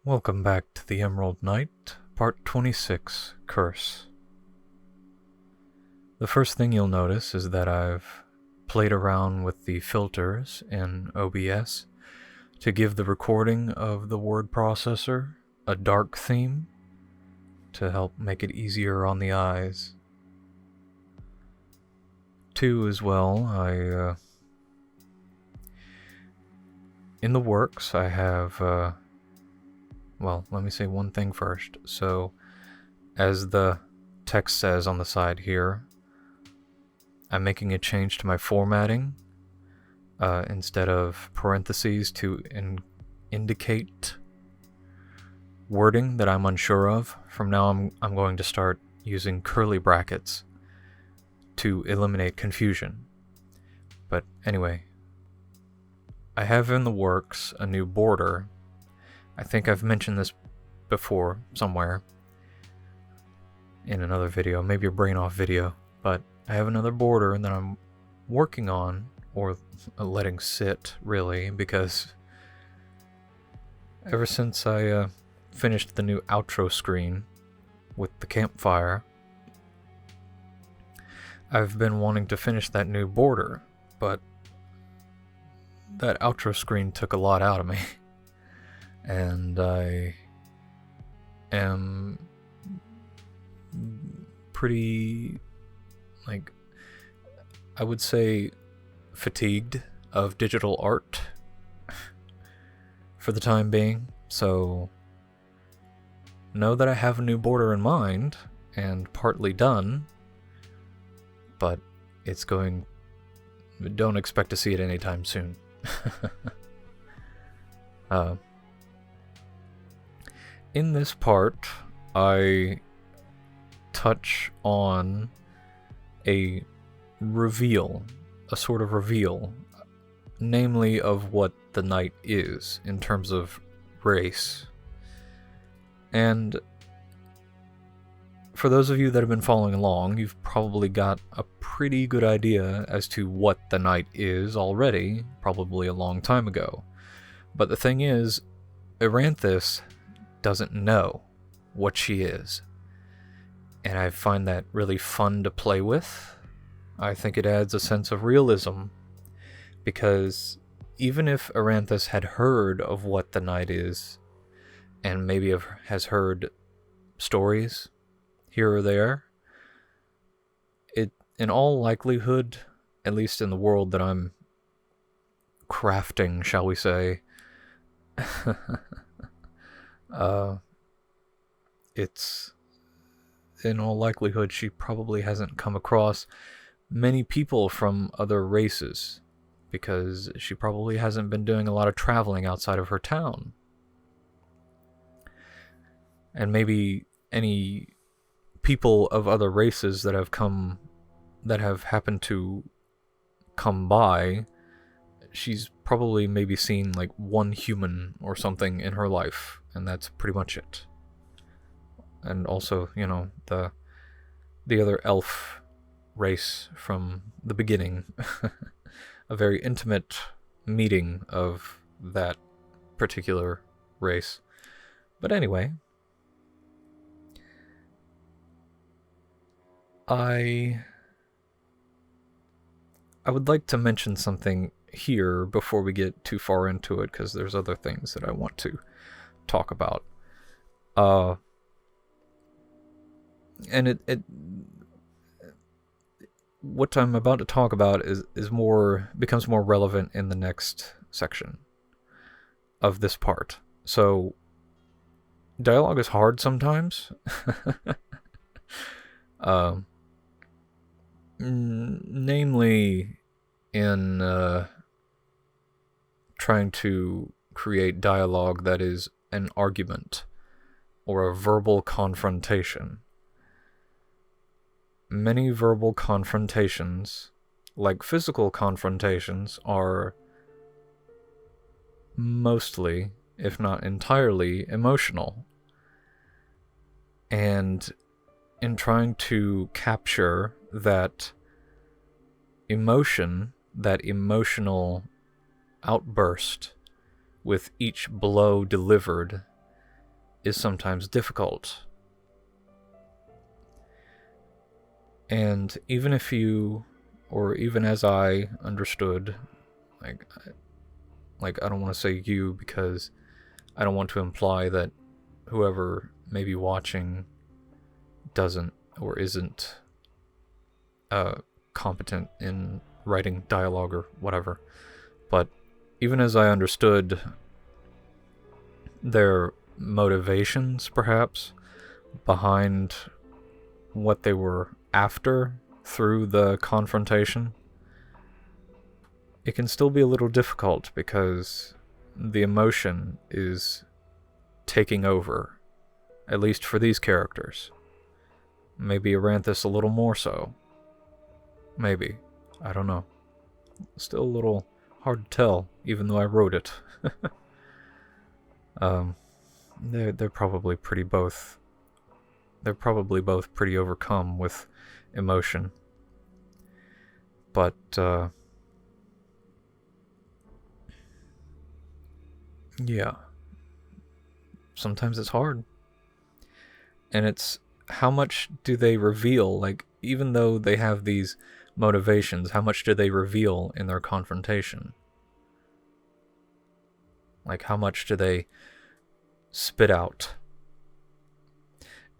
Welcome back to the Emerald Knight, Part 26, Curse. The first thing you'll notice is that I've played around with the filters in OBS to give the recording of the word processor a dark theme to help make it easier on the eyes. Two, as well, in the works, I have, well, let me say one thing first. So, as the text says on the side here, I'm making a change to my formatting. Instead of parentheses to indicate wording that I'm unsure of, from now I'm going to start using curly brackets to eliminate confusion. But anyway, I have in the works a new border. I think I've mentioned this before somewhere in another video, maybe a brain off video, but I have another border that I'm working on, or letting sit, really, because ever since I finished the new outro screen with the campfire, I've been wanting to finish that new border, but that outro screen took a lot out of me. And I am pretty, I would say, fatigued of digital art for the time being. So know that I have a new border in mind and partly done, but don't expect to see it anytime soon. In this part, I touch on a sort of reveal, namely of what the knight is in terms of race. And for those of you that have been following along, you've probably got a pretty good idea as to what the knight is already, probably a long time ago. But the thing is, Eranthis doesn't know what she is. And I find that really fun to play with. I think it adds a sense of realism, because even if Eranthis had heard of what the knight is, and maybe has heard stories here or there, it, in all likelihood, at least in the world that I'm crafting, shall we say, it's, in all likelihood, she probably hasn't come across many people from other races, because she probably hasn't been doing a lot of traveling outside of her town. And maybe any people of other races that have happened to come by, she's probably maybe seen like one human or something in her life, and that's pretty much it. And also, the other elf race from the beginning. A very intimate meeting of that particular race. But anyway, I would like to mention something here before we get too far into it, because there's other things that I want to talk about. And what I'm about to talk about becomes more relevant in the next section of this part. So, dialogue is hard sometimes. Namely in trying to create dialogue that is an argument or a verbal confrontation. Many verbal confrontations, like physical confrontations, are mostly, if not entirely, emotional. And in trying to capture that emotion, that emotional outburst with each blow delivered, is sometimes difficult. And even if you, or even as I understood, like I don't want to say you because I don't want to imply that whoever may be watching doesn't or isn't competent in writing dialogue or whatever. But even as I understood their motivations, perhaps, behind what they were after through the confrontation, it can still be a little difficult because the emotion is taking over, at least for these characters. Maybe Eranthis a little more so. Maybe. I don't know. Still a little hard to tell, even though I wrote it. They're probably pretty both. They're probably both pretty overcome with emotion. But yeah. Sometimes it's hard. And it's how much do they reveal? Like, even though they have these motivations, how much do they reveal in their confrontation? Like, how much do they spit out?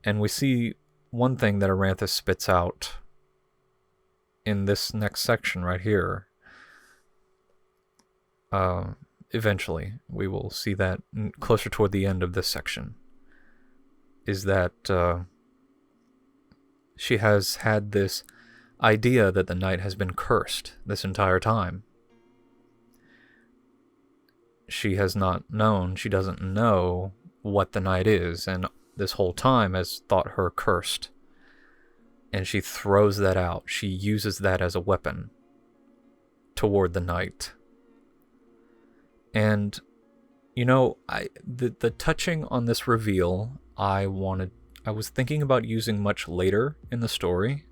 And we see one thing that Eranthis spits out in this next section right here. Eventually, we will see that closer toward the end of this section. Is that she has had this idea that the night has been cursed this entire time. She has not known, she doesn't know what the night is, and this whole time has thought her cursed. And she throws that out. She uses that as a weapon toward the night. And, you know, the touching on this reveal, I was thinking about using much later in the story,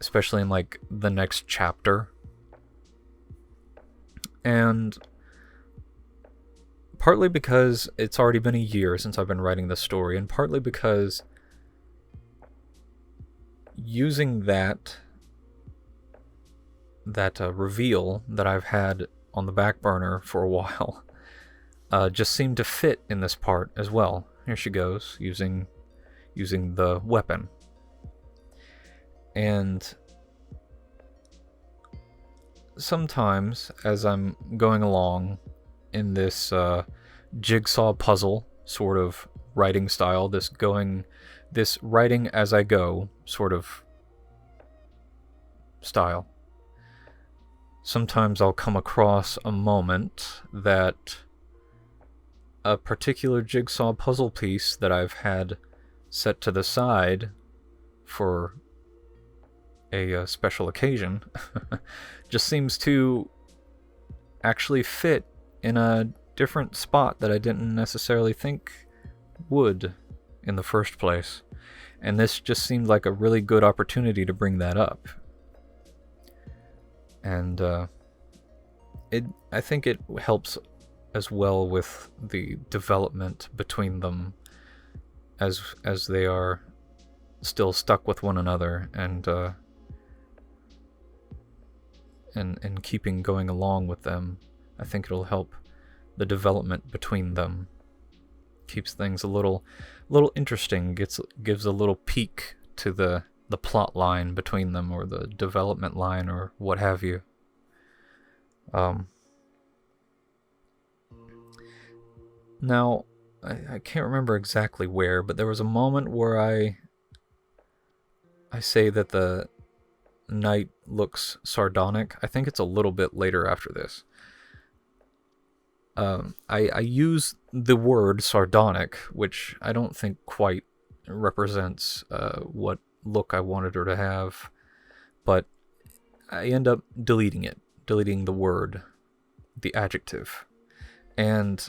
especially in like the next chapter. And partly because it's already been a year since I've been writing this story, and partly because using that reveal that I've had on the back burner for a while just seemed to fit in this part as well. Here she goes, using the weapon. And sometimes, as I'm going along in this jigsaw puzzle sort of writing style, this writing as I go sort of style, sometimes I'll come across a moment that a particular jigsaw puzzle piece that I've had set to the side for a special occasion just seems to actually fit in a different spot that I didn't necessarily think would in the first place. And this just seemed like a really good opportunity to bring that up. And I think it helps as well with the development between them as they are still stuck with one another and keeping going along with them. I think it'll help the development between them. Keeps things a little interesting, gives a little peek to the plot line between them, or the development line, or what have you. Now, I can't remember exactly where, but there was a moment where I say that the night looks sardonic. I think it's a little bit later after this. I use the word sardonic, which I don't think quite represents what look I wanted her to have, but I end up deleting the word, the adjective. And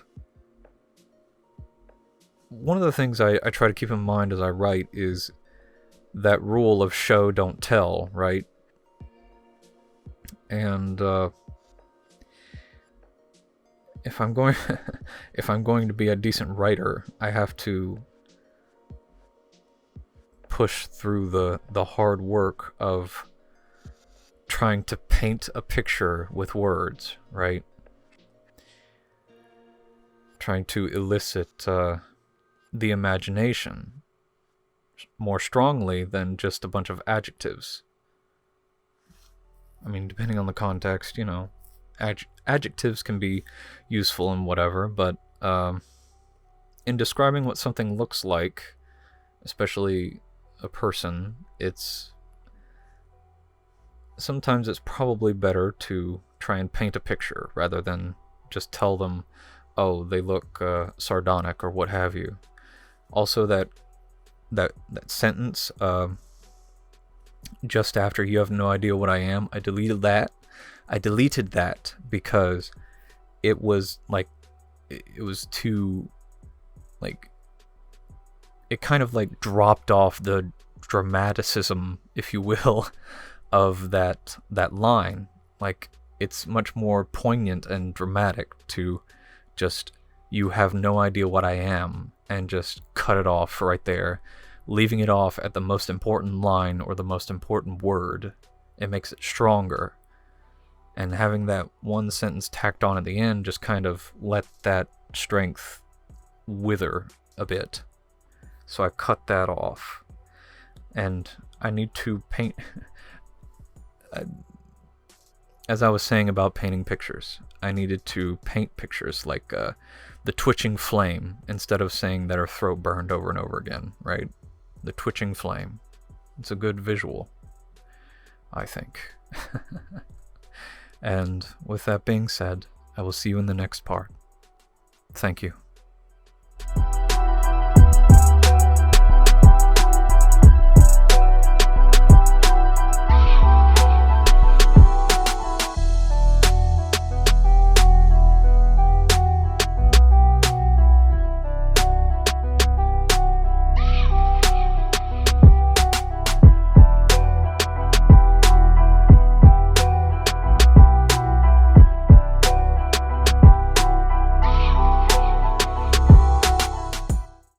one of the things I try to keep in mind as I write is that rule of show, don't tell, right? And if I'm going if I'm going to be a decent writer, I have to push through the hard work of trying to paint a picture with words, right? Trying to elicit the imagination more strongly than just a bunch of adjectives. I mean, depending on the context, you know, adjectives can be useful and whatever, but in describing what something looks like, especially a person, sometimes it's probably better to try and paint a picture rather than just tell them, oh, they look sardonic or what have you. Also, that sentence, just after "you have no idea what I am," I deleted that. I deleted that because it was like, it was too, like, it kind of like dropped off the dramaticism, if you will, of that line. Like, it's much more poignant and dramatic to just "you have no idea what I am" and just cut it off right there, leaving it off at the most important line or the most important word. It makes it stronger. And having that one sentence tacked on at the end just kind of let that strength wither a bit. So I cut that off. And I need to paint... As I was saying about painting pictures, I needed to paint pictures like the twitching flame, instead of saying that her throat burned over and over again, right? The twitching flame. It's a good visual, I think. And with that being said, I will see you in the next part. Thank you.